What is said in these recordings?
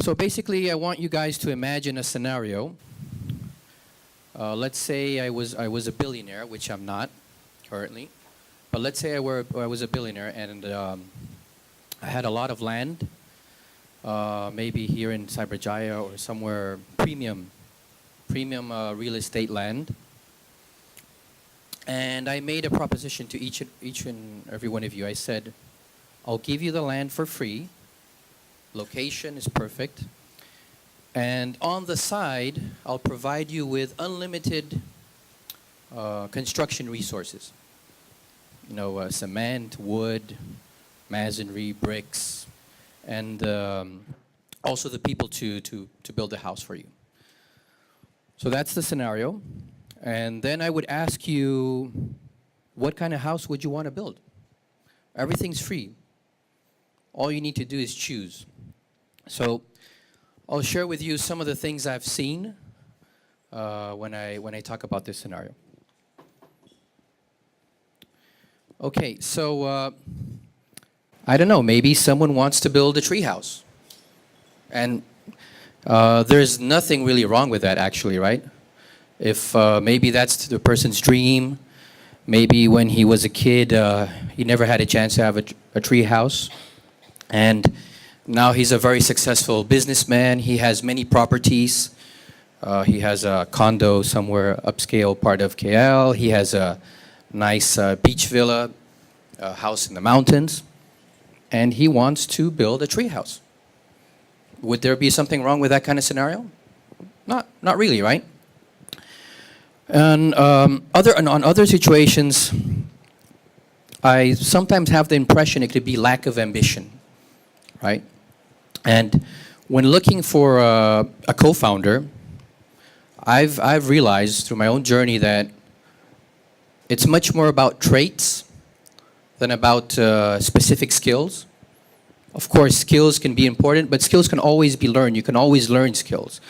So basically, I want you guys to imagine a scenario. Let's say I was a billionaire, which I'm not currently. But let's say I was a billionaire and I had a lot of land, maybe here in Cyberjaya or somewhere premium real estate land. And I made a proposition to each and every one of you. I said, I'll give you the land for free. Location is perfect. And on the side, I'll provide you with unlimited construction resources. You know, cement, wood, masonry, bricks, and also the people to build the house for you. So that's the scenario. And then I would ask you, what kind of house would you want to build? Everything's free. All you need to do is choose. So I'll share with you some of the things I've seen when I talk about this scenario. Okay, so I don't know, maybe someone wants to build a tree house. And there's nothing really wrong with that actually, right? If maybe that's the person's dream, maybe when he was a kid, he never had a chance to have a tree house. And now he's a very successful businessman. He has many properties. He has a condo somewhere upscale part of KL. He has a nice beach villa, a house in the mountains. And he wants to build a tree house. Would there be something wrong with that kind of scenario? Not really, right? And on other situations, I sometimes have the impression it could be lack of ambition, right? And when looking for a co-founder, I've realized through my own journey that it's much more about traits than about specific skills. Of course, skills can be important, but skills can always be learned. You can always learn skills.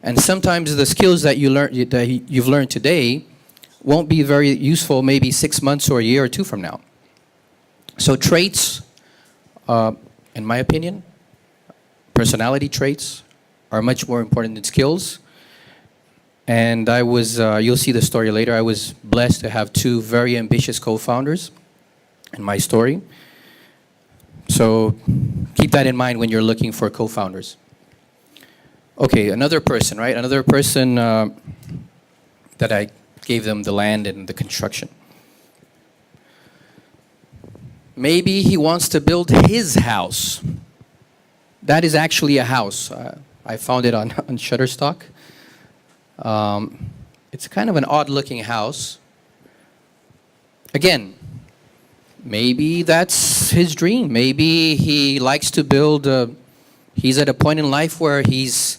And sometimes the skills that you've learned today won't be very useful maybe 6 months or a year or two from now. So traits, in my opinion, personality traits are much more important than skills. And I was, you'll see the story later, I was blessed to have two very ambitious co-founders in my story. So keep that in mind when you're looking for co-founders. Okay, another person, right? Another person that I gave them the land and the construction. Maybe he wants to build his house. That is actually a house. I found it on Shutterstock. It's kind of an odd-looking house. Again, maybe that's his dream. Maybe he likes to build. He's at a point in life where he's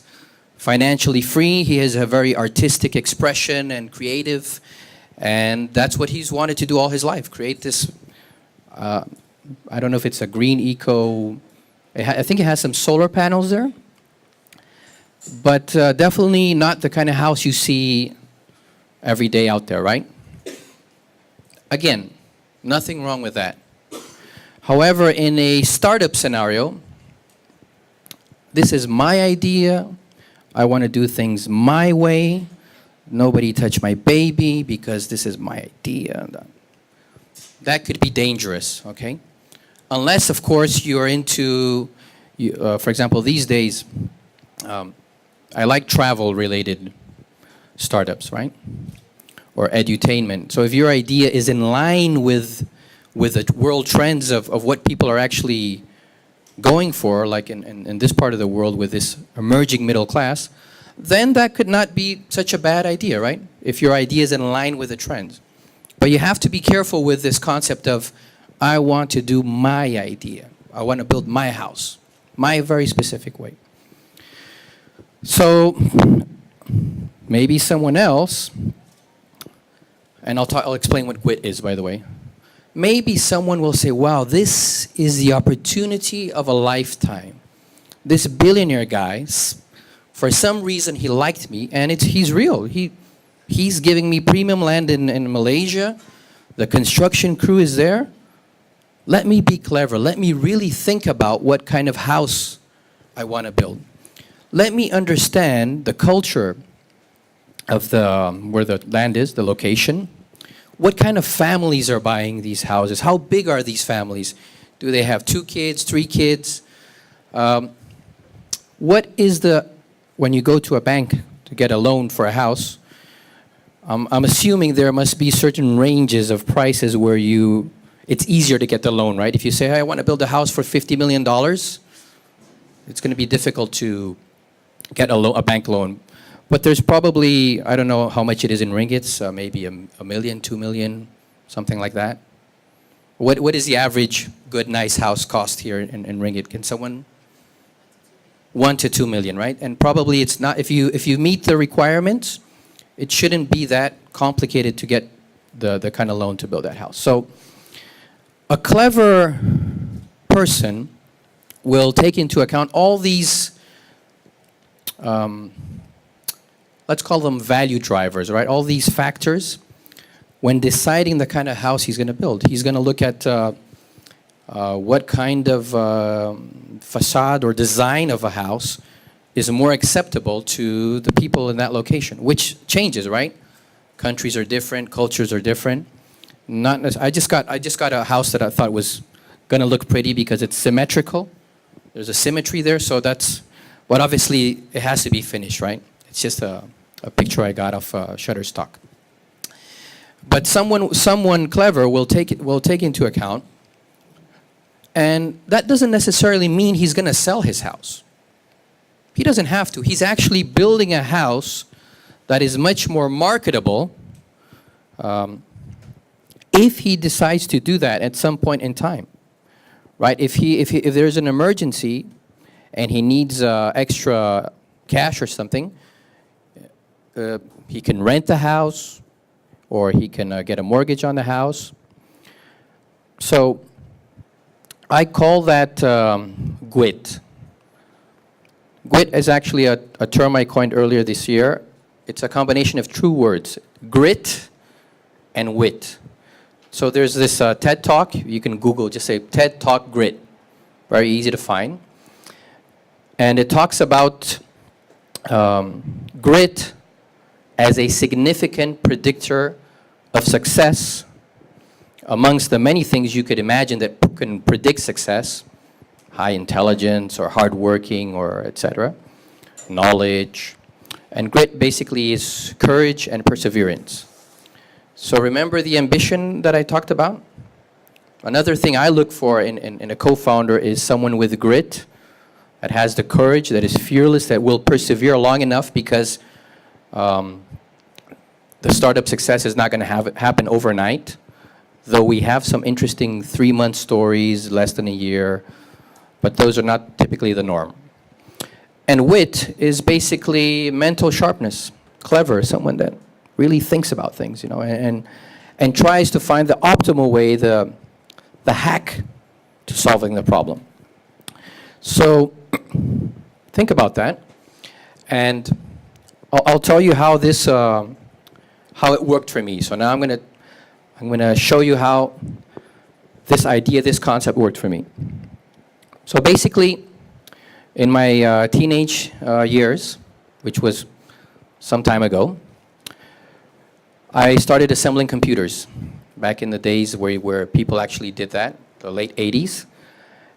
financially free. He has a very artistic expression and creative, and that's what he's wanted to do all his life. Create this. I don't know if it's a green eco. I think it has some solar panels there. But definitely not the kind of house you see every day out there, right? Again, nothing wrong with that. However, in a startup scenario, this is my idea. I want to do things my way. Nobody touch my baby because this is my idea. That could be dangerous, okay? Unless, of course, you're into, for example, these days, I like travel-related startups, right? Or edutainment. So if your idea is in line with the world trends of what people are actually going for, like in this part of the world with this emerging middle class, then that could not be such a bad idea, right? If your idea is in line with the trends. But you have to be careful with this concept of, I want to do my idea. I want to build my house, my very specific way. So maybe someone else, and I'll explain what GWIT is, by the way. Maybe someone will say, wow, this is the opportunity of a lifetime. This billionaire guy, for some reason he liked me, and he's real. He's giving me premium land in Malaysia. The construction crew is there. Let me be clever. Let me really think about what kind of house I want to build. let me understand the culture of where the land is, the location. What kind of families are buying these houses? How big are these families? Do they have 2 kids, 3 kids? What is when you go to a bank to get a loan for a house, I'm assuming there must be certain ranges of prices where it's easier to get the loan, right? If you say, hey, I want to build a house for $50 million, it's going to be difficult to get a bank loan. But there's probably, I don't know how much it is in ringgits, maybe a million, 2 million, something like that. What is the average good, nice house cost here in ringgit? Can someone? 1 to 2 million, right? And probably it's not, if you meet the requirements, it shouldn't be that complicated to get the kind of loan to build that house. So a clever person will take into account all these, let's call them value drivers, right? All these factors when deciding the kind of house he's going to build. He's going to look at what kind of facade or design of a house is more acceptable to the people in that location, which changes, right? Countries are different, cultures are different. I just got a house that I thought was going to look pretty because it's symmetrical. There's a symmetry there, so but obviously it has to be finished, right? It's just a picture I got off Shutterstock. But someone clever will take into account, and that doesn't necessarily mean he's going to sell his house. He doesn't have to. He's actually building a house that is much more marketable if he decides to do that at some point in time, right? If there's an emergency and he needs extra cash or something, he can rent the house or he can get a mortgage on the house. So I call that GWIT. GWIT is actually a term I coined earlier this year. It's a combination of 2 words, grit and wit. So there's this TED Talk. You can Google, just say TED Talk grit. Very easy to find. And it talks about grit as a significant predictor of success amongst the many things you could imagine that can predict success. High intelligence or hardworking or etc. Knowledge. And grit basically is courage and perseverance. So remember the ambition that I talked about? Another thing I look for in a co-founder is someone with grit, that has the courage, that is fearless, that will persevere long enough because the startup success is not going to happen overnight, though we have some interesting 3-month stories, less than a year, but those are not typically the norm. And wit is basically mental sharpness, clever, someone that really thinks about things, you know, and tries to find the optimal way, the hack to solving the problem. So think about that, and I'll tell you how this how it worked for me. So now I'm gonna show you how this idea, this concept worked for me. So basically, in my teenage years, which was some time ago, I started assembling computers back in the days where people actually did that, the late 80s.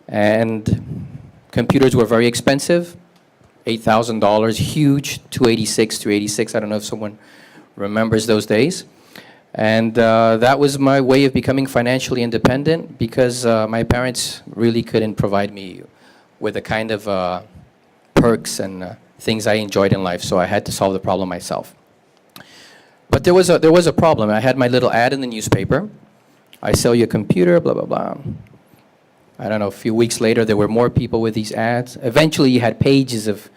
And computers were very expensive, $8,000, huge, 286. I don't know if someone remembers those days. And that was my way of becoming financially independent because my parents really couldn't provide me with the kind of perks and things I enjoyed in life, so I had to solve the problem myself. But there was a problem. I had my little ad in the newspaper. I sell you a computer, blah, blah, blah. I don't know, a few weeks later, there were more people with these ads. Eventually, you had pages of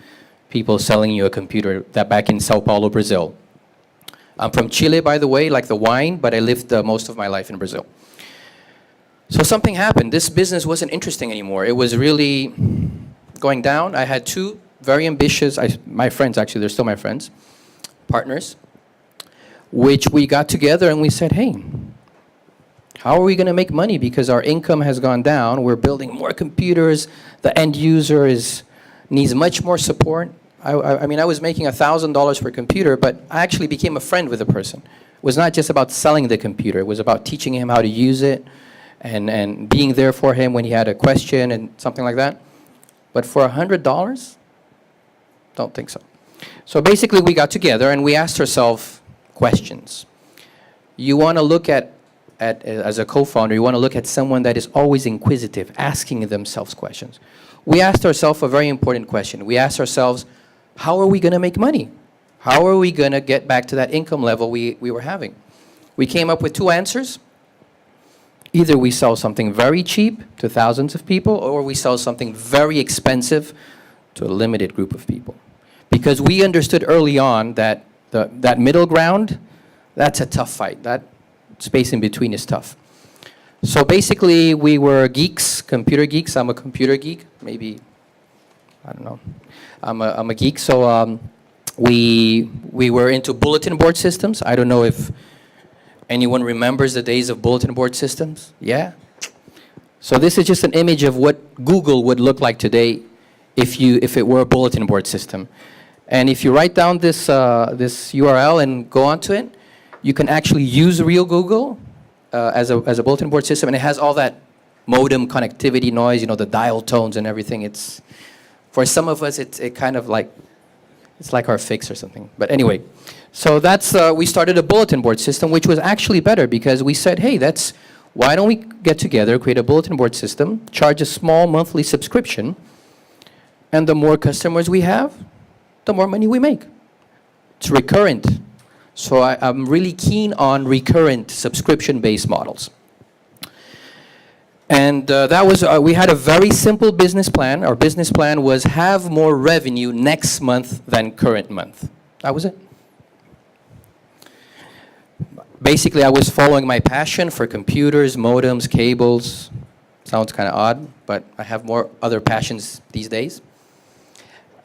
people selling you a computer, that back in Sao Paulo, Brazil. I'm from Chile, by the way, like the wine, but I lived most of my life in Brazil. So something happened. This business wasn't interesting anymore. It was really going down. I had 2 very ambitious, my friends actually, they're still my friends, partners, which we got together and we said, hey, how are we going to make money? Because our income has gone down. We're building more computers. The end user needs much more support. I mean, I was making $1,000 per computer, but I actually became a friend with the person. It was not just about selling the computer. It was about teaching him how to use it and being there for him when he had a question and something like that. But for $100, don't think so. So basically, we got together and we asked ourselves questions. You want to look at as a co-founder, you want to look at someone that is always inquisitive, asking themselves questions. We asked ourselves a very important question. We asked ourselves, how are we going to make money? How are we going to get back to that income level we were having? We came up with two answers. Either we sell something very cheap to thousands of people, or we sell something very expensive to a limited group of people. Because we understood early on that that middle ground, that's a tough fight. That space in between is tough. So basically, we were geeks, computer geeks. I'm a computer geek. Maybe, I don't know. I'm a geek. So we were into bulletin board systems. I don't know if anyone remembers the days of bulletin board systems. Yeah. So this is just an image of what Google would look like today if it were a bulletin board system. And if you write down this URL and go onto it, you can actually use real Google as a bulletin board system, and it has all that modem connectivity noise, you know, the dial tones and everything. It's, for some of us, it kind of like, it's like our fix or something. But anyway, so that's, we started a bulletin board system, which was actually better because we said, hey, why don't we get together, create a bulletin board system, charge a small monthly subscription, and the more customers we have, the more money we make. It's recurrent. So I'm really keen on recurrent subscription-based models. And that was, we had a very simple business plan. Our business plan was have more revenue next month than current month. That was it. Basically, I was following my passion for computers, modems, cables. Sounds kind of odd, but I have more other passions these days.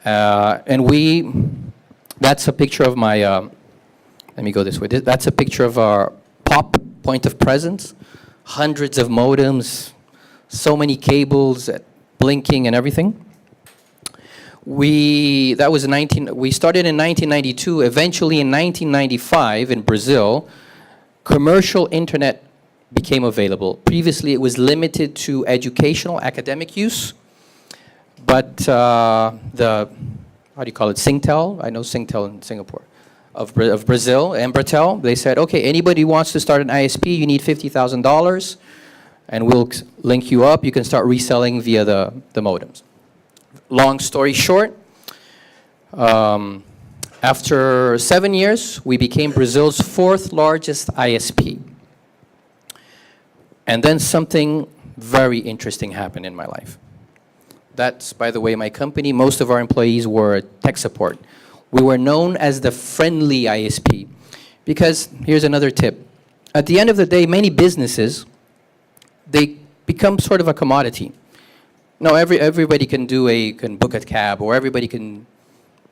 And that's a picture of my, let me go this way. That's a picture of our POP, point of presence. Hundreds of modems, so many cables, blinking and everything. We started in 1992. Eventually in 1995 in Brazil, commercial internet became available. Previously it was limited to educational, academic use. But how do you call it, Singtel? I know Singtel in Singapore. Of Brazil, Embratel, they said, okay, anybody who wants to start an ISP, you need $50,000, and we'll link you up. You can start reselling via the modems. Long story short, after 7 years, we became Brazil's 4th largest ISP. And then something very interesting happened in my life. That's, by the way, my company. Most of our employees were tech support. We were known as the friendly ISP because, here's another tip. At the end of the day, many businesses, they become sort of a commodity. No, everybody can book a cab, or everybody can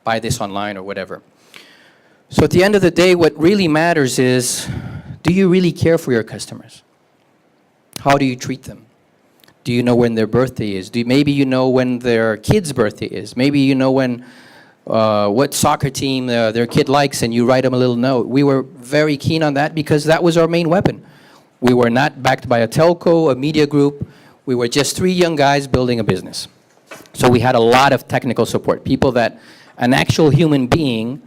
buy this online or whatever. So at the end of the day, what really matters is, do you really care for your customers? How do you treat them? Do you know when their birthday is? Maybe you know when their kid's birthday is. Maybe you know when what soccer team their kid likes, and you write them a little note. We were very keen on that because that was our main weapon. We were not backed by a telco, a media group. We were just 3 young guys building a business. So we had a lot of technical support, people that an actual human being,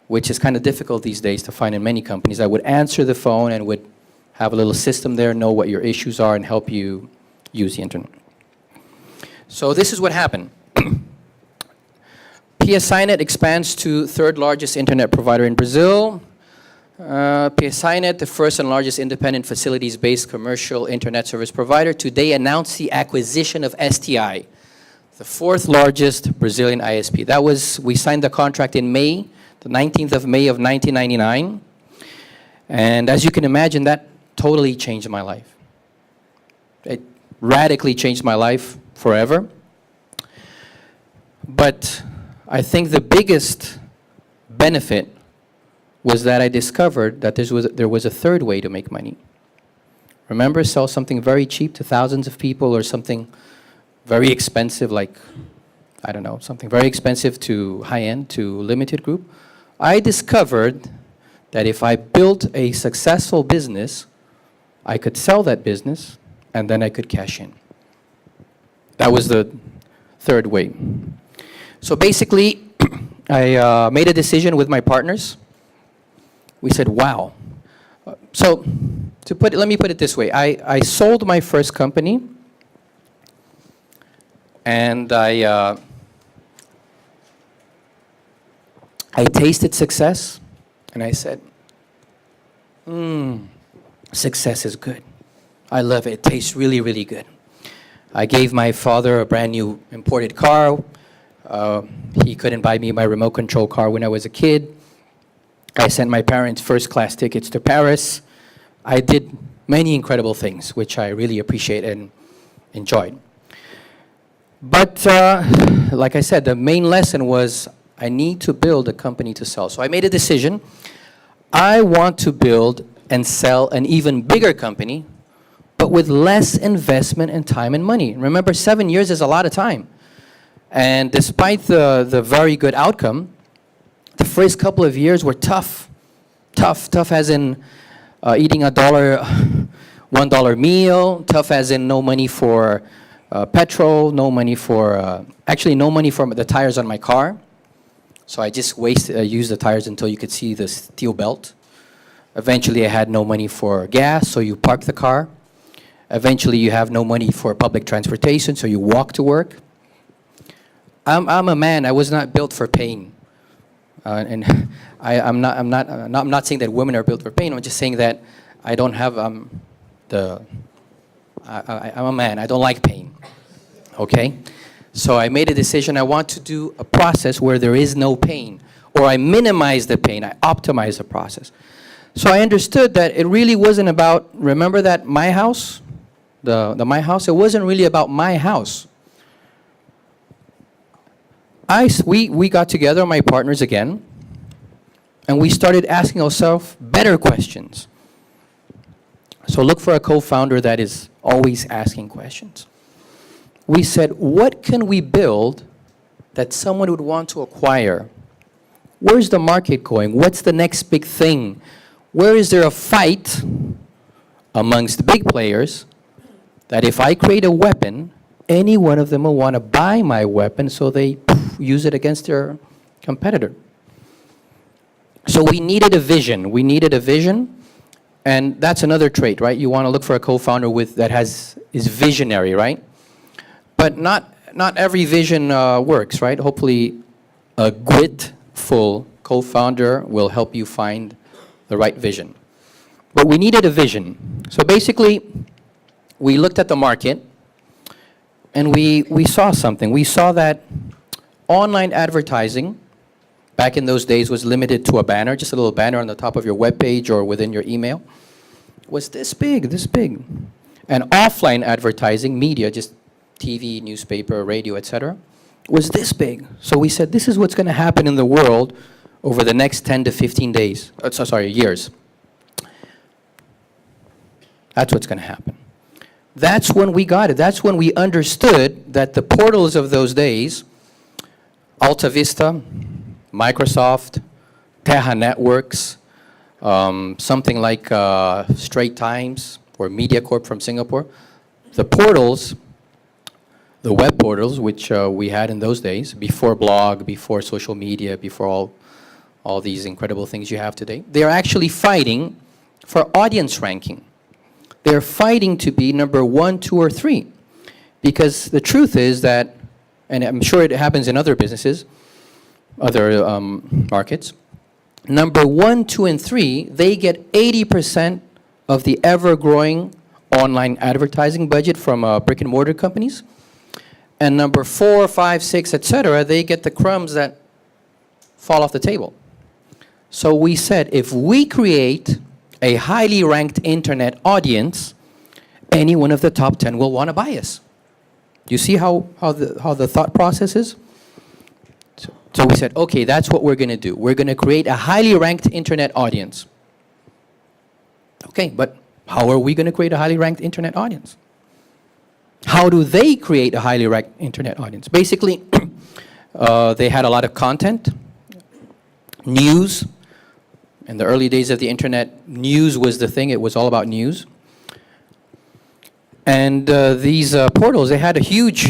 which is kind of difficult these days to find in many companies, that would answer the phone and would have a little system there, know what your issues are, and help you use the internet. So this is what happened. PSINet expands to 3rd largest internet provider in Brazil. PSINet, the first and largest independent facilities-based commercial internet service provider, today announced the acquisition of STI, the 4th largest Brazilian ISP. We signed the contract in May, the 19th of May of 1999. And as you can imagine, that totally changed my life. It radically changed my life forever. But I think the biggest benefit was that I discovered that there was a third way to make money. Remember, sell something very cheap to thousands of people, or something very expensive like I don't know, something very expensive to high-end to limited group, I discovered that if I built a successful business, I could sell that business and then I could cash in. That was the third way. So basically, I made a decision with my partners. We said, wow. So let me put it this way. I sold my first company, and I tasted success, and I said, success is good. I love it. It tastes really, really good. I gave my father a brand new imported car. He couldn't buy me my remote control car when I was a kid. I sent my parents first-class tickets to Paris. I did many incredible things, which I really appreciate and enjoyed. But like I said, the main lesson was I need to build a company to sell. So I made a decision. I want to build and sell an even bigger company, but with less investment and time and money. Remember, 7 years is a lot of time. And despite the very good outcome, the first couple of years were tough. Tough as in eating $1 meal, tough as in no money for petrol, no money for, actually no money for the tires on my car. So I just used the tires until you could see the steel belt. Eventually I had no money for gas, so you park the car. Eventually you have no money for public transportation, so you walk to work. I'm a man. I was not built for pain, and I'm not saying that women are built for pain. I'm just saying that I don't have I'm a man. I don't like pain. Okay, so I made a decision. I want to do a process where there is no pain, or I minimize the pain. I optimize the process. So I understood that it really wasn't about. Remember that my house, the my house. It wasn't really about my house. We got together, my partners again, and we started asking ourselves better questions. So look for a co-founder that is always asking questions. We said, what can we build that someone would want to acquire? Where's the market going? What's the next big thing? Where is there a fight amongst the big players that if I create a weapon, any one of them will want to buy my weapon so they use it against their competitor? So we needed a vision. We needed a vision, and that's another trait, right? You want to look for a co-founder that is visionary, right? But not every vision works, right? Hopefully, a gritful co-founder will help you find the right vision. But we needed a vision. So basically, we looked at the market, and we saw something. We saw that online advertising, back in those days, was limited to a banner, just a little banner on the top of your web page or within your email, was this big. And offline advertising, media, just TV, newspaper, radio, etc., was this big. So we said, this is what's going to happen in the world over the next 10 to 15 days. Years. That's what's going to happen. That's when we got it. That's when we understood that the portals of those days, Alta Vista, Microsoft, Terra Networks, something like Straits Times or MediaCorp from Singapore, the portals, the web portals, which we had in those days, before blog, before social media, before all these incredible things you have today, they're actually fighting for audience ranking. They're fighting to be number 1, 2, or 3. Because the truth is that, and I'm sure it happens in other businesses, other markets, number 1, 2, and 3, they get 80% of the ever-growing online advertising budget from brick and mortar companies. And number 4, 5, 6, etc., they get the crumbs that fall off the table. So we said, if we create a highly ranked internet audience, any one of the top 10 will want to buy us. You see how the thought process is? So we said, okay, that's what we're going to do. We're going to create a highly ranked internet audience. Okay, but how are we going to create a highly ranked internet audience? How do they create a highly ranked internet audience? Basically, They had a lot of content, news. In the early days of the internet, news was the thing. It was all about news. And these portals, they had a huge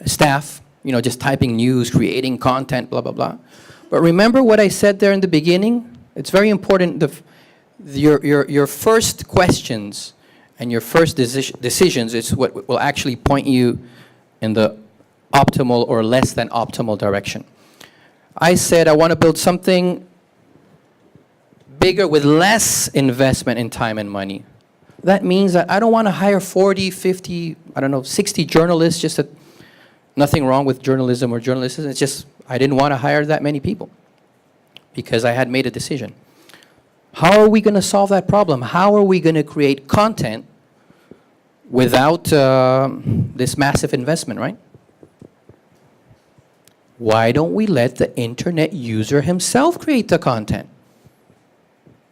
staff, just typing news, creating content, blah, blah, blah. But remember what I said there in the beginning? It's very important. Your first questions and your first decisions is what will actually point you in the optimal or less than optimal direction. I said I want to build something bigger with less investment in time and money. That means that I don't want to hire 40, 50, 60 journalists, just that nothing wrong with journalism or journalists. It's just I didn't want to hire that many people because I had made a decision. How are we going to solve that problem? How are we going to create content without this massive investment, right? Why don't we let the internet user himself create the content?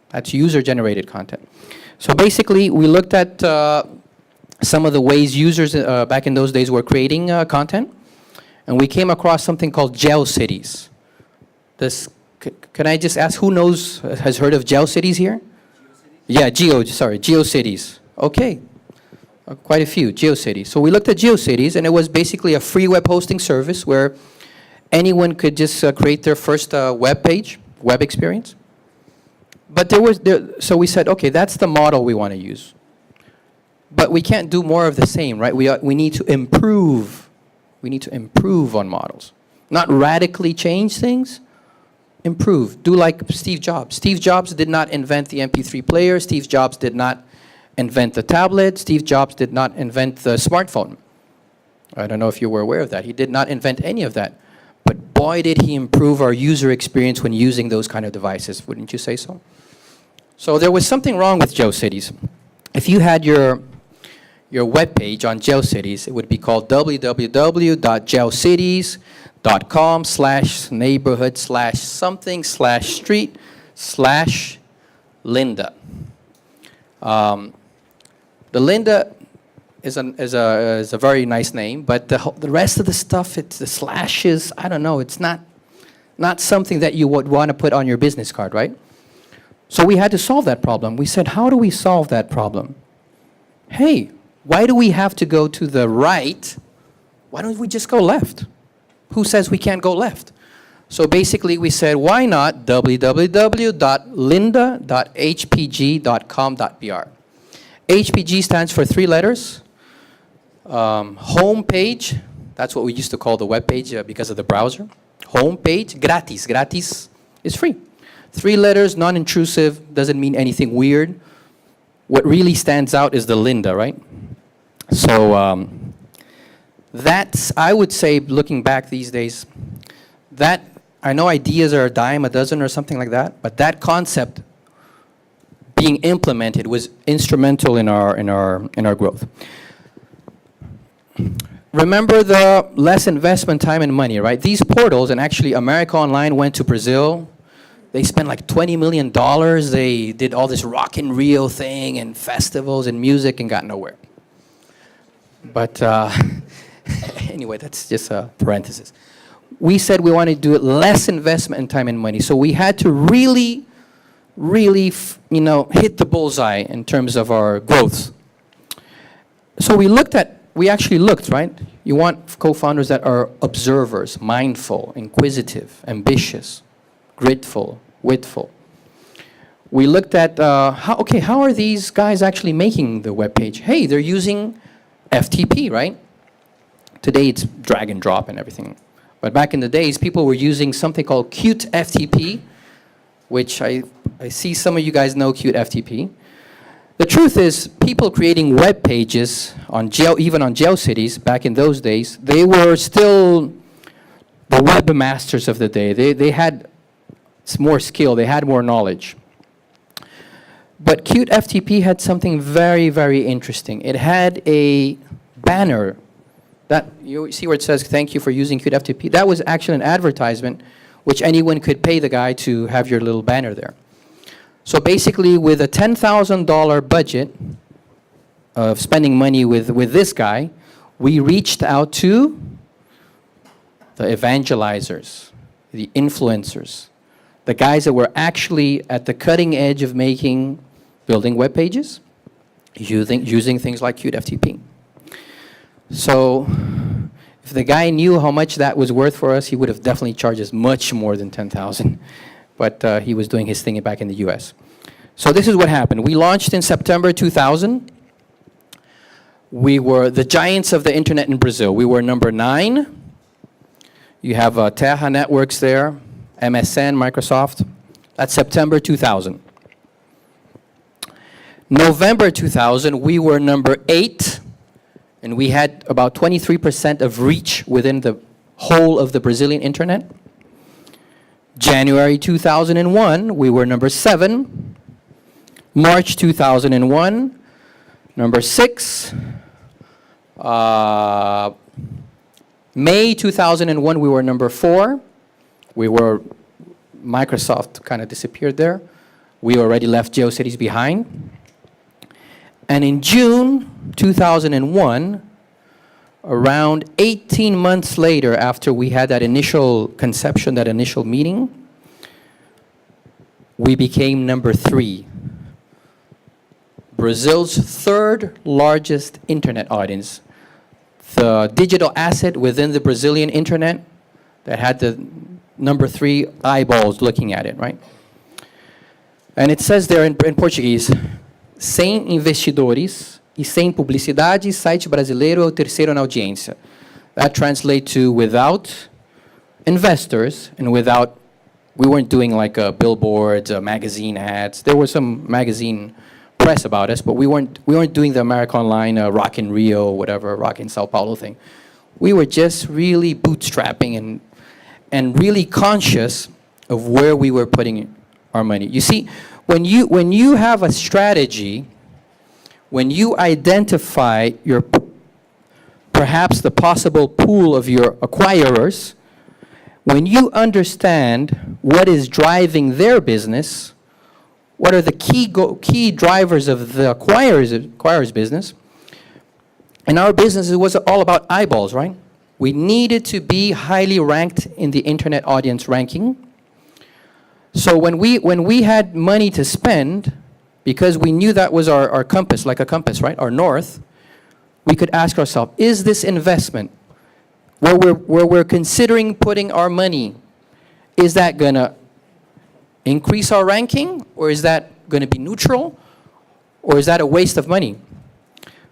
That's user-generated content. So basically, we looked at some of the ways users back in those days were creating content, and we came across something called GeoCities. Can I just ask who has heard of GeoCities here? Yeah, GeoCities. Okay, quite a few, GeoCities. So we looked at GeoCities, and it was basically a free web hosting service where anyone could just create their first web page, web experience. But so we said, okay, that's the model we want to use. But we can't do more of the same, right? We need to improve. We need to improve on models. Not radically change things, improve. Do like Steve Jobs. Steve Jobs did not invent the MP3 player. Steve Jobs did not invent the tablet. Steve Jobs did not invent the smartphone. I don't know if you were aware of that. He did not invent any of that. But boy, did he improve our user experience when using those kind of devices. Wouldn't you say so? So there was something wrong with GeoCities. If you had your web page on GeoCities, it would be called www.geocities.com/neighborhood/something/street/Linda. The Linda is a very nice name, but the rest of the stuff, it's the slashes, I don't know, it's not something that you would want to put on your business card, right? So we had to solve that problem. We said, how do we solve that problem? Hey, why do we have to go to the right? Why don't we just go left? Who says we can't go left? So basically we said, why not www.linda.hpg.com.br? HPG stands for 3 letters. Home page, that's what we used to call the web page because of the browser. Home page, gratis. Gratis is free. 3 letters, non-intrusive, doesn't mean anything weird. What really stands out is the Linda, right? So that's, I would say, looking back these days, that, I know ideas are a dime a dozen or something like that, but that concept being implemented was instrumental in our growth. Remember the less investment, time and money, right? These portals, and actually America Online went to Brazil. They spent like $20 million. They did all this Rock in Rio thing and festivals and music and got nowhere. But anyway, that's just a parenthesis. We said we wanted to do it less investment in time and money. So we had to really hit the bullseye in terms of our growth. So we actually looked, right? You want co-founders that are observers, mindful, inquisitive, ambitious, grateful, witful. We looked at, how are these guys actually making the web page? Hey, they're using FTP, right? Today it's drag and drop and everything. But back in the days, people were using something called Qt FTP, which I see some of you guys know Qt FTP. The truth is, people creating web pages even on GeoCities back in those days, they were still the webmasters of the day. They had more skill, they had more knowledge. But Qt FTP had something very, very interesting. It had a banner that, you see where it says, thank you for using Qt FTP. That was actually an advertisement which anyone could pay the guy to have your little banner there. So basically, with a $10,000 budget of spending money with this guy, we reached out to the evangelizers, the influencers, the guys that were actually at the cutting edge of building web pages, using things like QFTP. So if the guy knew how much that was worth for us, he would have definitely charged us much more than 10,000. But he was doing his thing back in the US. So this is what happened. We launched in September 2000. We were the giants of the internet in Brazil. We were number 9. You have Terra Networks there, MSN, Microsoft. That's September 2000. November 2000, we were number 8, and we had about 23% of reach within the whole of the Brazilian internet. January 2001, we were number 7. March 2001, number 6. May 2001, we were number 4. Microsoft kind of disappeared there. We already left GeoCities behind. And in June 2001, around 18 months later, after we had that initial conception, that initial meeting, we became number 3. Brazil's 3rd largest internet audience. The digital asset within the Brazilian internet that had the number 3 eyeballs looking at it, right? And it says there in Portuguese, sem investidores e sem publicidade, site brasileiro é o terceiro na audiência. That translates to without investors and without, we weren't doing like billboards, magazine ads. There was some magazine press about us, but we weren't doing the America Online, Rock in Rio, whatever, Rock in Sao Paulo thing. We were just really bootstrapping and really conscious of where we were putting our money. You see, when you have a strategy, when you identify perhaps the possible pool of your acquirers, when you understand what is driving their business, what are the key drivers of the acquirer's business, and our business, it was all about eyeballs, right? We needed to be highly ranked in the internet audience ranking. So when we had money to spend, because we knew that was our compass, like a compass, right? Our north, we could ask ourselves, is this investment, where we're considering putting our money, is that gonna increase our ranking, or is that gonna be neutral, or is that a waste of money?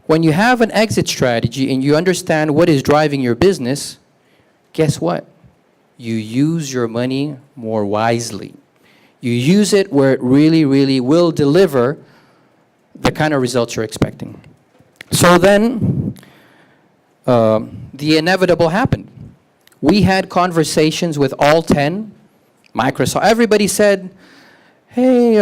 When you have an exit strategy and you understand what is driving your business, guess what? You use your money more wisely. You use it where it really, really will deliver the kind of results you're expecting. So then, the inevitable happened. We had conversations with all 10 Microsoft. Everybody said, hey,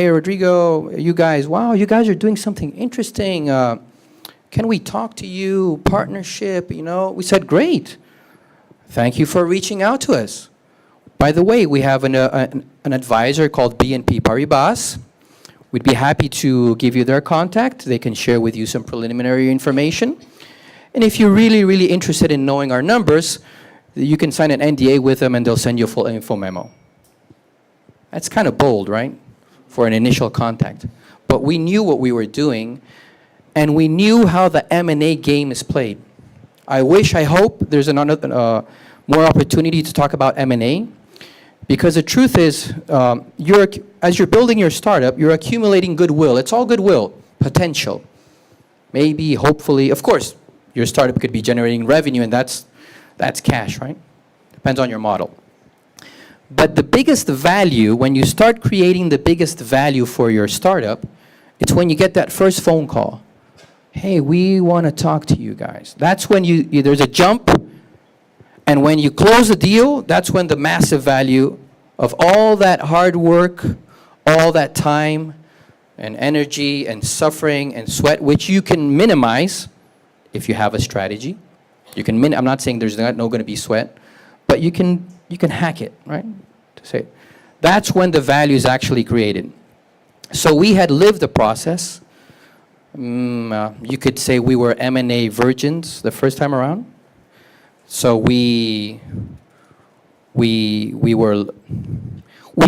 Rodrigo, you guys, wow, you guys are doing something interesting. Can we talk to you? Partnership, you know? We said, great. Thank you for reaching out to us. By the way, we have an advisor called BNP Paribas. We'd be happy to give you their contact. They can share with you some preliminary information. And if you're really, really interested in knowing our numbers, you can sign an NDA with them and they'll send you a full info memo. That's kind of bold, right? For an initial contact. But we knew what we were doing, and we knew how the M&A game is played. I hope there's another more opportunity to talk about M&A, because the truth is, as you're building your startup, you're accumulating goodwill. It's all goodwill, potential. Maybe, hopefully, of course, your startup could be generating revenue, and that's cash, right? Depends on your model. But the biggest value, when you start creating the biggest value for your startup, it's when you get that first phone call. Hey, we want to talk to you guys. That's when there's a jump, and when you close a deal, that's when the massive value of all that hard work, all that time and energy and suffering and sweat, which you can minimize if you have a strategy. I'm not saying there's no going to be sweat, but you can hack it, right? To say, that's when the value is actually created. So we had lived the process. You could say we were M&A virgins the first time around. So we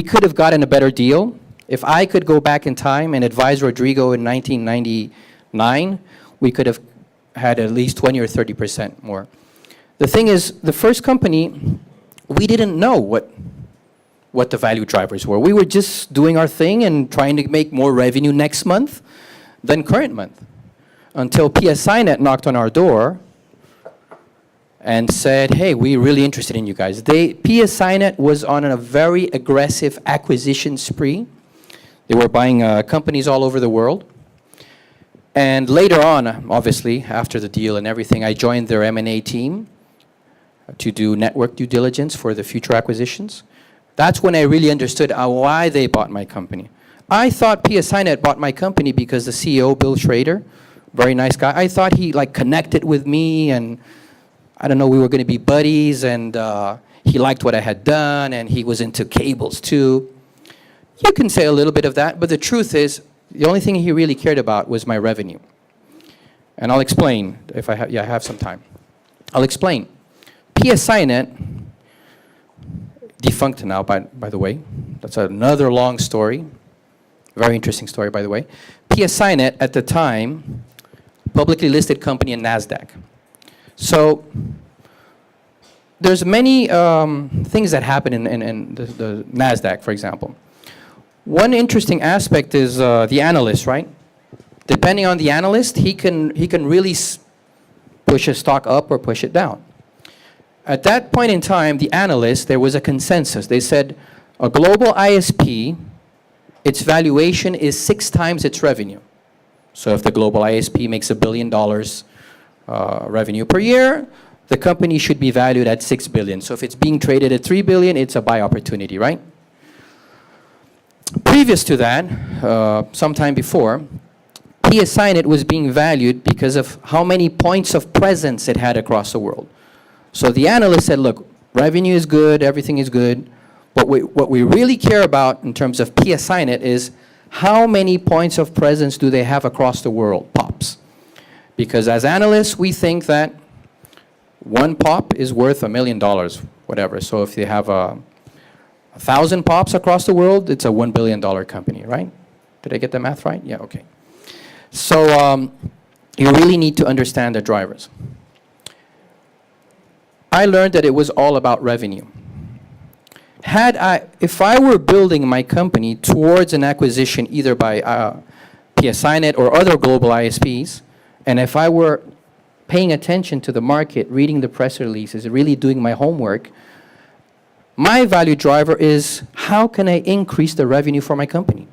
could have gotten a better deal. If I could go back in time and advise Rodrigo in 1999, we could have had at least 20 or 30% more. The thing is, the first company, we didn't know what the value drivers were. We were just doing our thing and trying to make more revenue next month than current month. Until PSINet knocked on our door and said, hey, we're really interested in you guys. PSINet was on a very aggressive acquisition spree. They were buying companies all over the world. And later on, obviously, after the deal and everything, I joined their M&A team to do network due diligence for the future acquisitions. That's when I really understood why they bought my company. I thought PSINet bought my company because the CEO, Bill Schrader, very nice guy, I thought he connected with me, and I don't know, we were going to be buddies, and he liked what I had done, and he was into cables too. You can say a little bit of that, but the truth is, the only thing he really cared about was my revenue. And I'll explain if I have some time. I'll explain. PSINet, defunct now, by the way. That's another long story. Very interesting story, by the way. PSINet, at the time, publicly listed company in NASDAQ. So there's many things that happen in the NASDAQ, for example. One interesting aspect is the analyst, right? Depending on the analyst, he can really push a stock up or push it down. At that point in time, the analyst, there was a consensus. They said a global ISP, its valuation is 6 times its revenue. So if the global ISP makes $1 billion revenue per year, the company should be valued at $6 billion. So if it's being traded at $3 billion, it's a buy opportunity, right? Previous to that, sometime before, PSINet was being valued because of how many points of presence it had across the world. So the analyst said, look, revenue is good, everything is good. What we really care about in terms of PSINet is how many points of presence do they have across the world, POPs. Because as analysts, we think that one POP is worth $1 million, whatever. So if they have 1,000 POPs across the world, it's a $1 billion company, right? Did I get the math right? Yeah, okay. So you really need to understand the drivers. I learned that it was all about revenue. If I were building my company towards an acquisition either by PSINet or other global ISPs, and if I were paying attention to the market, reading the press releases, really doing my homework, my value driver is how can I increase the revenue for my company?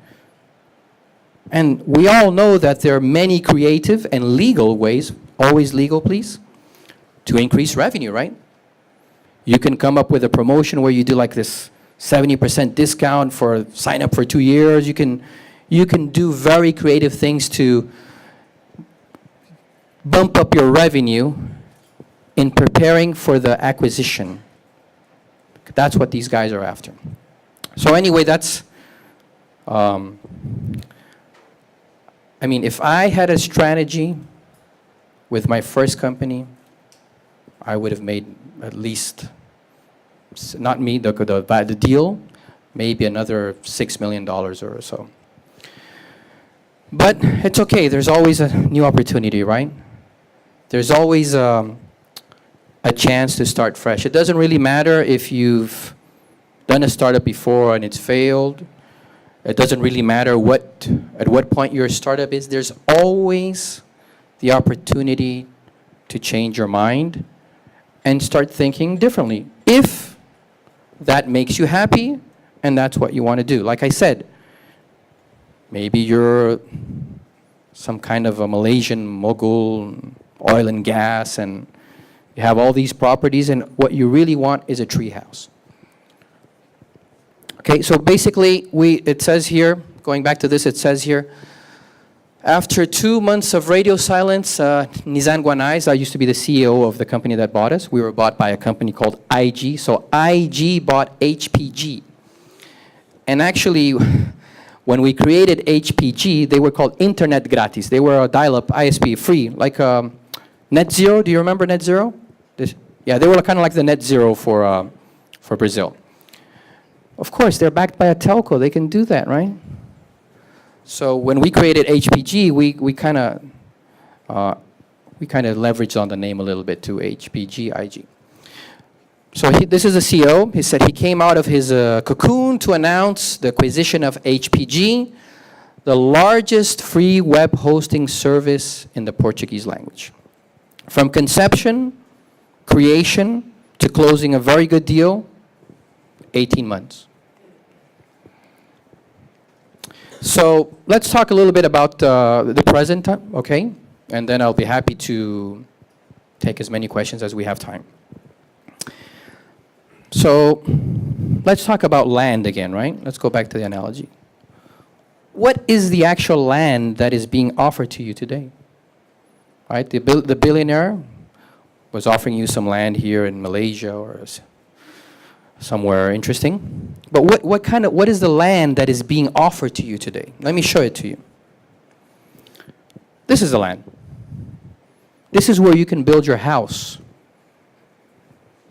And we all know that there are many creative and legal ways, always legal please, to increase revenue, right? You can come up with a promotion where you do like this 70% discount for sign up for 2 years. You can do very creative things to bump up your revenue in preparing for the acquisition. That's what these guys are after. So anyway, that's, I mean, if I had a strategy with my first company, I would have made at least, not me, the deal, maybe another $6 million or so. But it's okay, there's always a new opportunity, right? There's always a chance to start fresh. It doesn't really matter if you've done a startup before and it's failed. It doesn't really matter at what point your startup is. There's always the opportunity to change your mind and start thinking differently, if that makes you happy and that's what you want to do. Like I said, maybe you're some kind of a Malaysian mogul, oil and gas, and you have all these properties, and what you really want is a treehouse. Okay, so basically, it says here, going back to this, it says here, after 2 months of radio silence, Nizam Guanais, I used to be the CEO of the company that bought us. We were bought by a company called IG. So IG bought HPG. And actually, when we created HPG, they were called Internet Gratis. They were a dial-up ISP, free, like Net Zero. Do you remember Net Zero? Yeah, they were kind of like the net zero for Brazil. Of course, they're backed by a telco. They can do that, right? So when we created HPG, we kind of leveraged on the name a little bit to HPG IG. So this is the CEO. He said he came out of his cocoon to announce the acquisition of HPG, the largest free web hosting service in the Portuguese language. From conception, creation, to closing a very good deal, 18 months. So let's talk a little bit about the present time, okay? And then I'll be happy to take as many questions as we have time. So let's talk about land again, right? Let's go back to the analogy. What is the actual land that is being offered to you today? Right? The billionaire was offering you some land here in Malaysia or somewhere interesting. But what is the land that is being offered to you today? Let me show it to you. This is the land. This is where you can build your house.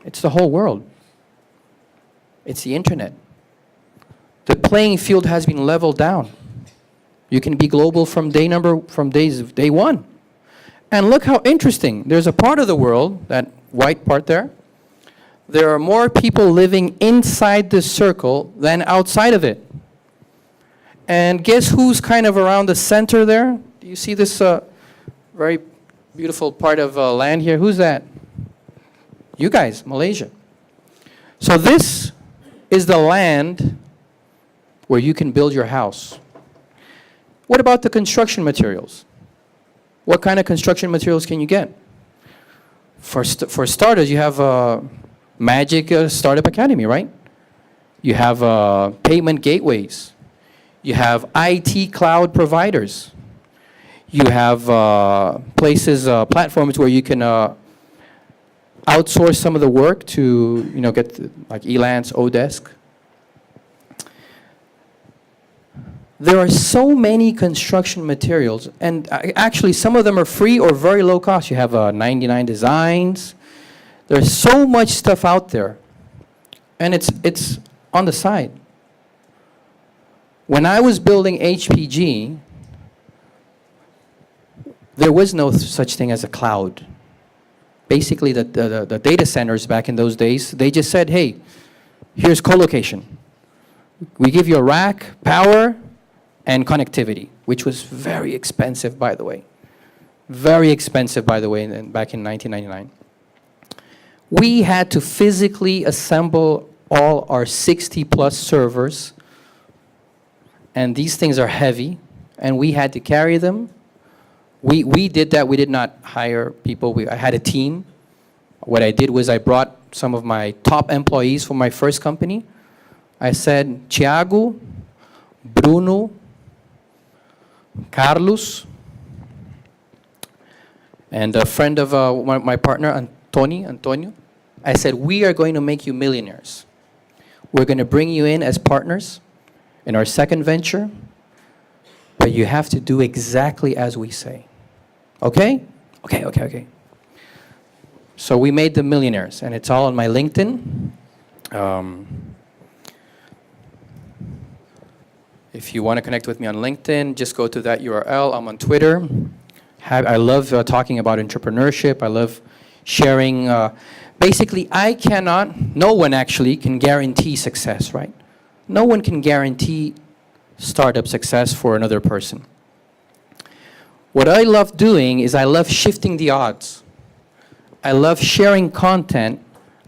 It's the whole world. It's the internet. The playing field has been leveled down. You can be global from day one. And look how interesting. There's a part of the world, that white part there, there are more people living inside this circle than outside of it. And guess who's kind of around the center there? Do you see this very beautiful part of land here? Who's that? You guys, Malaysia. So this is the land where you can build your house. What about the construction materials? What kind of construction materials can you get? For starters, you have Magic Startup Academy, right? You have payment gateways. You have IT cloud providers. You have places, platforms where you can outsource some of the work to, get like Elance, Odesk. There are so many construction materials, and actually some of them are free or very low cost. You have 99 Designs. There's so much stuff out there, and it's on the side. When I was building HPG, there was no such thing as a cloud. Basically, the data centers back in those days, they just said, hey, here's co-location. We give you a rack, power, and connectivity, which was very expensive, by the way. Very expensive, by the way, back in 1999. We had to physically assemble all our 60-plus servers, and these things are heavy, and we had to carry them. We did that. We did not hire people. I had a team. What I did was I brought some of my top employees from my first company. I said, Thiago, Bruno, Carlos, and a friend of my partner, Antonio. I said, we are going to make you millionaires. We're going to bring you in as partners in our second venture, but you have to do exactly as we say. Okay? Okay. So we made them millionaires, and it's all on my LinkedIn. If you want to connect with me on LinkedIn, just go to that URL. I'm on Twitter. I love talking about entrepreneurship. I love sharing. Basically, no one actually can guarantee success, right? No one can guarantee startup success for another person. What I love doing is I love shifting the odds. I love sharing content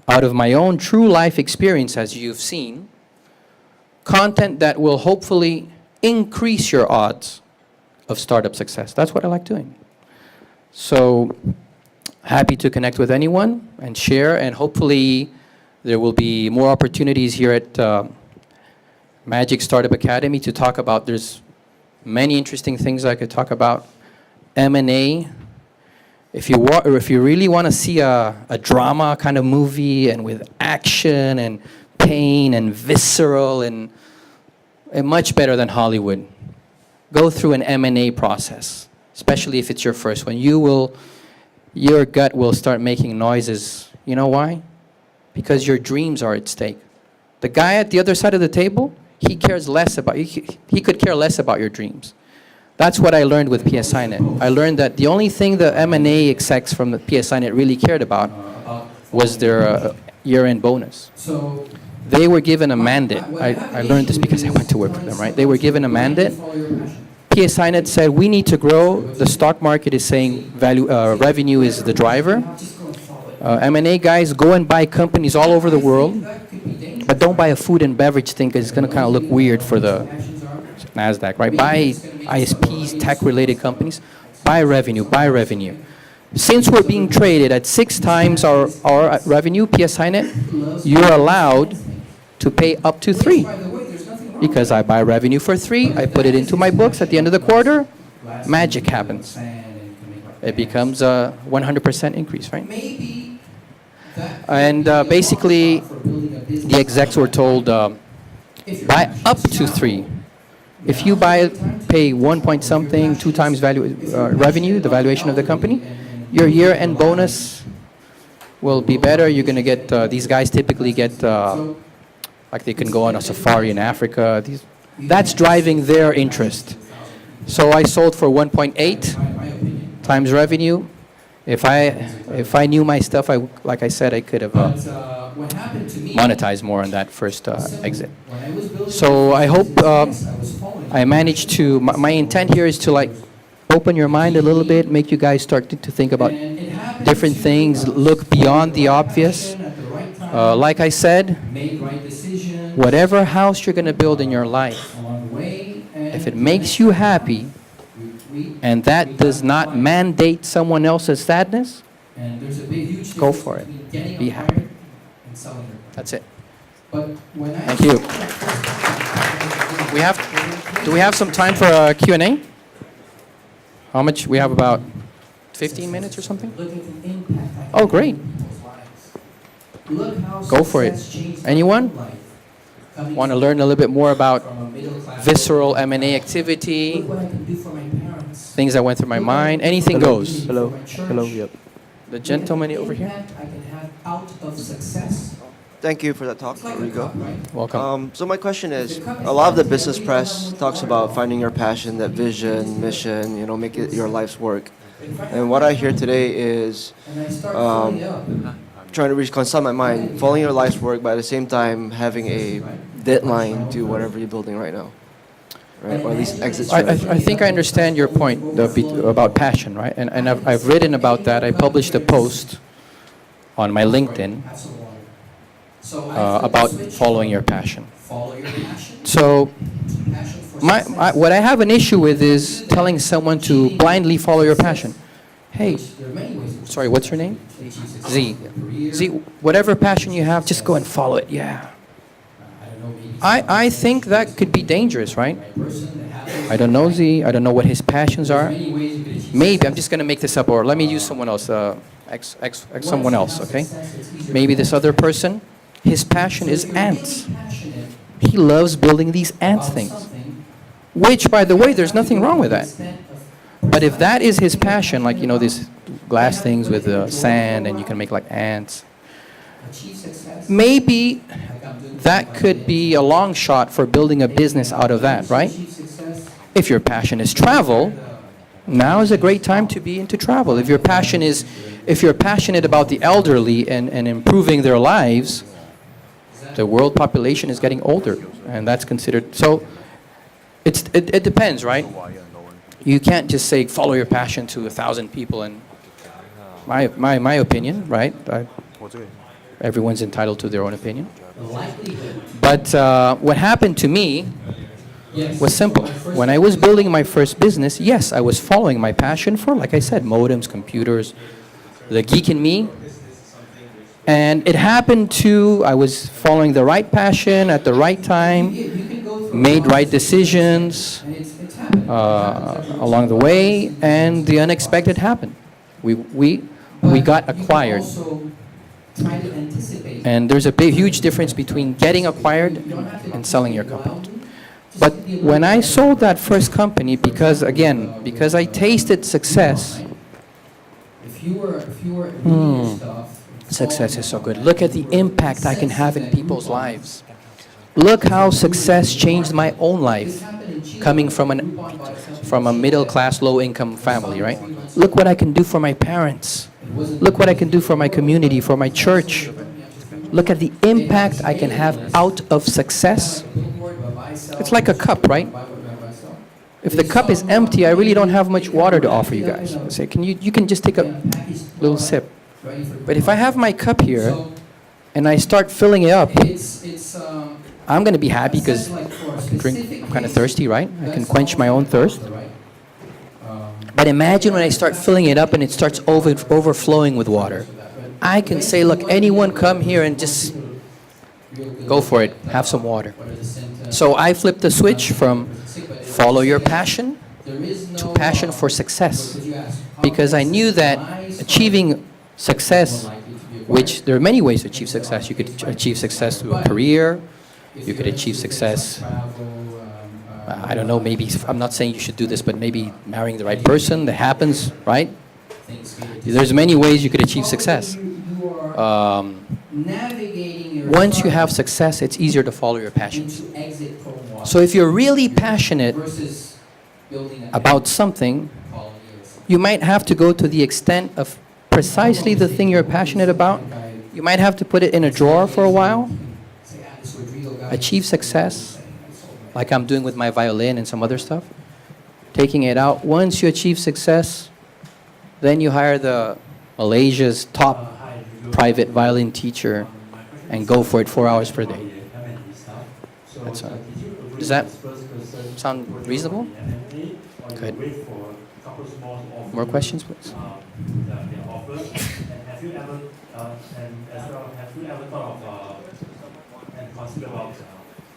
out of my own true life experience, as you've seen. Content that will hopefully increase your odds of startup success. That's what I like doing. So happy to connect with anyone and share, and hopefully there will be more opportunities here at Magic Startup Academy to talk about. There's many interesting things I could talk about. M&A. If you really want to see a drama kind of movie and with action and pain and visceral and much better than Hollywood, go through an M&A process, especially if it's your first one. Your gut will start making noises You know why? Because your dreams are at stake. The guy at the other side of the table, he cares less about, he could care less about your dreams. That's what I learned with PSINet. I learned that the only thing the M&A execs from the PSINet really cared about was their year-end bonus. They were given a mandate. I learned this because I went to work for them, right? They were given a mandate. PSINet said, we need to grow. The stock market is saying revenue is the driver. M&A guys, go and buy companies all over the world, but don't buy a food and beverage thing because it's going to kind of look weird for the NASDAQ, right? Buy ISPs, tech-related companies. Buy revenue, buy revenue. Since we're being traded at 6 times our revenue, PSINet, you're allowed to pay up to 3. Because I buy revenue for 3, I put it into my books at the end of the quarter, magic happens. It becomes a 100% increase, right? And basically, the execs were told, buy up to 3. If you pay 1 point something, 2 times revenue, the valuation of the company, your year-end bonus will be better. You're going to get, these guys typically get, like they can go on a safari in Africa. That's driving their interest. So I sold for 1.8 times revenue. If I knew my stuff, like I said, I could have monetized more on that first exit. So I hope I managed to, my intent here is to like open your mind a little bit, make you guys start to think about different things, look beyond the obvious. Like I said, whatever house you're going to build in your life, if it makes you happy, and that does not mandate someone else's sadness, go for it. Be happy. That's it. Thank you. Do we have some time for a Q&A? How much? We have about 15 minutes or something? Oh, great. Go for it. Anyone? Want to learn a little bit more about visceral M&A activity? Things that went through my mind? Anything goes. Hello. Hello. Yep. The gentleman over here. Thank you for that talk, Rodrigo. Welcome. So my question is, a lot of the business press talks about finding your passion, that vision, mission, make it your life's work. And what I hear today is trying to reconcile my mind, following your life's work, but at the same time having a deadline to whatever you're building right now, right? Or at least exit strategy. I think I understand your point about passion, right? And I've written about that. I published a post on my LinkedIn about following your passion. So what I have an issue with is telling someone to blindly follow your passion. Hey, sorry, what's your name? Z. Z, whatever passion you have, just go and follow it. Yeah. I think that could be dangerous, right? I don't know Z. I don't know what his passions are. Maybe, I'm just going to make this up, or let me use someone else, someone else, okay? Maybe this other person, his passion is ants. He loves building these ants things. Which, by the way, there's nothing wrong with that. But if that is his passion, like, these glass things with sand and you can make like ants, maybe that could be a long shot for building a business out of that, right? If your passion is travel, now is a great time to be into travel. If you're passionate about the elderly and improving their lives, the world population is getting older, and that's considered. So it depends, right? You can't just say follow your passion to 1,000 people. And my opinion, right? Everyone's entitled to their own opinion. But what happened to me was simple. When I was building my first business, yes, I was following my passion for, like I said, modems, computers, the geek in me. And it happened I was following the right passion at the right time, made right decisions along the way, and the unexpected happened. We got acquired. And there's a huge difference between getting acquired and selling your company. But when I sold that first company, because I tasted success, Success is so good. Look at the impact I can have in people's lives. Look how success changed my own life, coming from a middle class, low income family, right? Look what I can do for my parents. Look what I can do for my community, for my church. Look at the impact I can have out of success. It's like a cup, right? If the cup is empty, I really don't have much water to offer you guys. I say, you can just take a little sip. But if I have my cup here and I start filling it up, I'm going to be happy because I can drink. I'm kind of thirsty, right? I can quench my own thirst. But imagine when I start filling it up and it starts overflowing with water. I can say, look, anyone come here and just go for it. Have some water. So I flipped the switch from follow your passion to passion for success. Because I knew that achieving success, which there are many ways to achieve success. You could achieve success through a career. You could achieve success, I don't know, maybe, I'm not saying you should do this, but maybe marrying the right person. That happens, right? There's many ways you could achieve success. Once you have success, it's easier to follow your passions. So if you're really passionate about something, you might have to go to the extent of precisely the thing you're passionate about. You might have to put it in a drawer for a while, achieve success, like I'm doing with my violin and some other stuff, taking it out. Once you achieve success, then you hire Malaysia's top private violin teacher and go for it 4 hours per day. Does that sound reasonable? Good. More questions, please? Have you ever thought of and considered about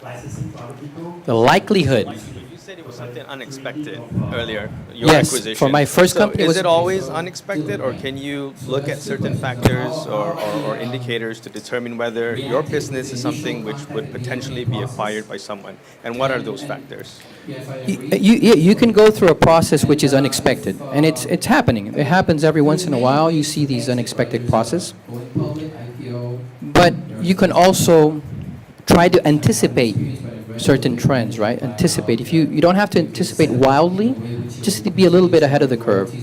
licensing to other people? The likelihood. You said it was something unexpected earlier, your Yes, acquisition. for my first company is was- it always unexpected, or can you look at certain factors or indicators to determine whether your business is something which would potentially be acquired by someone? And what are those factors? You can go through a process which is unexpected, and it's happening. It happens every once in a while. You see these unexpected processes. But you can also try to anticipate certain trends, right? Anticipate. If you don't have to anticipate wildly, just to be a little bit ahead of the curve.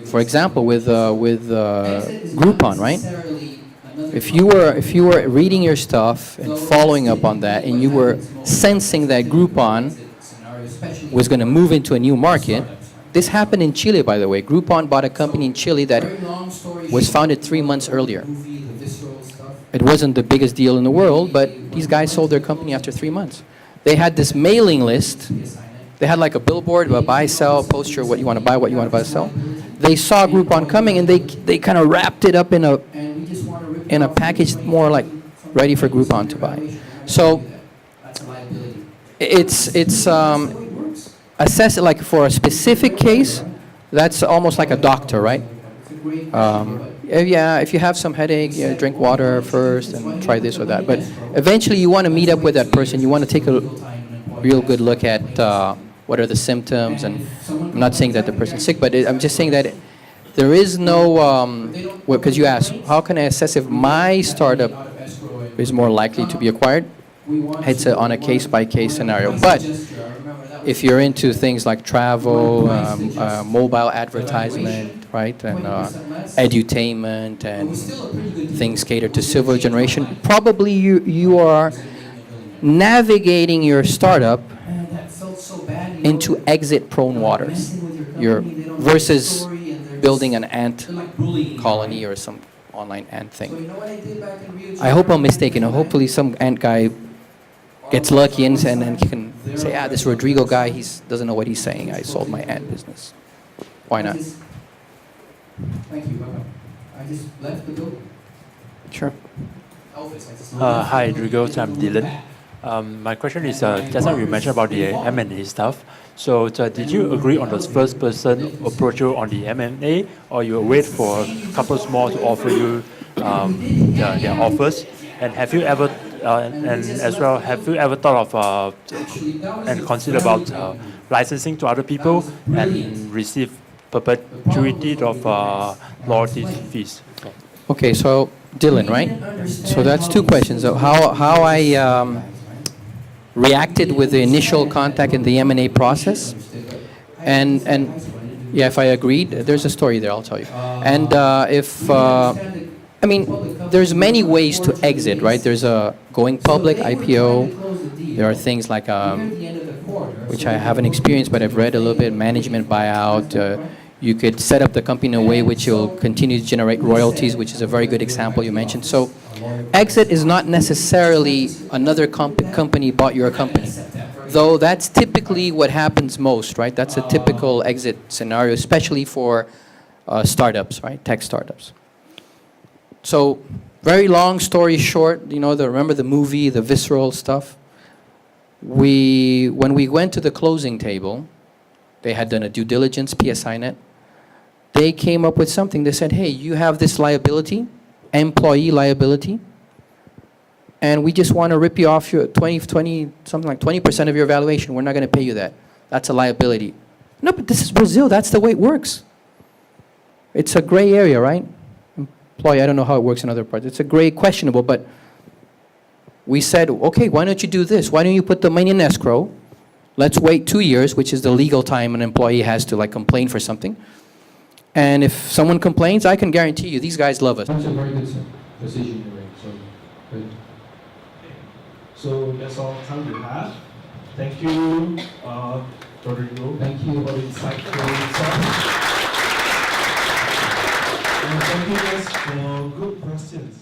For example, with Groupon, right? If you were reading your stuff and following up on that, and you were sensing that Groupon was going to move into a new market. This happened in Chile, by the way. Groupon bought a company in Chile that was founded 3 months earlier. It wasn't the biggest deal in the world, but these guys sold their company after 3 months. They had this mailing list. They had like a billboard, a buy, sell, poster, what you want to buy, what you want to buy, sell. They saw Groupon coming, and they kind of wrapped it up in a package more like ready for Groupon to buy. So it's assess it like for a specific case. That's almost like a doctor, right? If you have some headache, drink water first and try this or that. But eventually you want to meet up with that person. You want to take a real good look at what are the symptoms. And I'm not saying that the person's sick, but I'm just saying that there is no, because you asked, how can I assess if my startup is more likely to be acquired? It's on a case-by-case scenario. But if you're into things like travel, mobile advertisement, right, and edutainment and things catered to silver generation, probably you are navigating your startup into exit-prone waters. Versus building an ant colony or some online ant thing. I hope I'm mistaken. Hopefully some ant guy gets lucky and then he can say, this Rodrigo guy, he doesn't know what he's saying. I sold my ant business. Why not? Thank you. I just left the building. Sure. Hi, Rodrigo. I'm Dylan. My question is, just now you mentioned about the M&A stuff. So did you agree on the first person approach you on the M&A, or you wait for a couple more to offer you their offers? And have you ever, have you ever thought of and considered about licensing to other people and receive perpetuity of royalties fees. Okay, so Dylan, right? So that's two questions. So how I reacted with the initial contact in the M&A process, and yeah, if I agreed, there's a story there. I'll tell you. And if I mean, there's many ways to exit, right? There's a going public, IPO. There are things like which I haven't experienced, but I've read a little bit, management buyout. You could set up the company in a way which will continue to generate royalties, which is a very good example you mentioned. So exit is not necessarily another company bought your company, though that's typically what happens most, right? That's a typical exit scenario, especially for startups, right? Tech startups. So very long story short, remember the movie, the visceral stuff? When we went to the closing table, they had done a due diligence, PSI net. They came up with something. They said, hey, you have this liability, employee liability, and we just want to rip you off your something like 20% of your valuation. We're not going to pay you that. That's a liability. No, but this is Brazil. That's the way it works. It's a gray area, right? Employee, I don't know how it works in other parts. It's a gray, questionable, but we said, okay, why don't you do this? Why don't you put the money in escrow? Let's wait 2 years, which is the legal time an employee has to complain for something. And if someone complains, I can guarantee you these guys love us. That's a very good decision you made. So good. So that's all the time we have. Thank you, Rodrigo. Thank you. For the insightful talk. And thank you guys for good questions.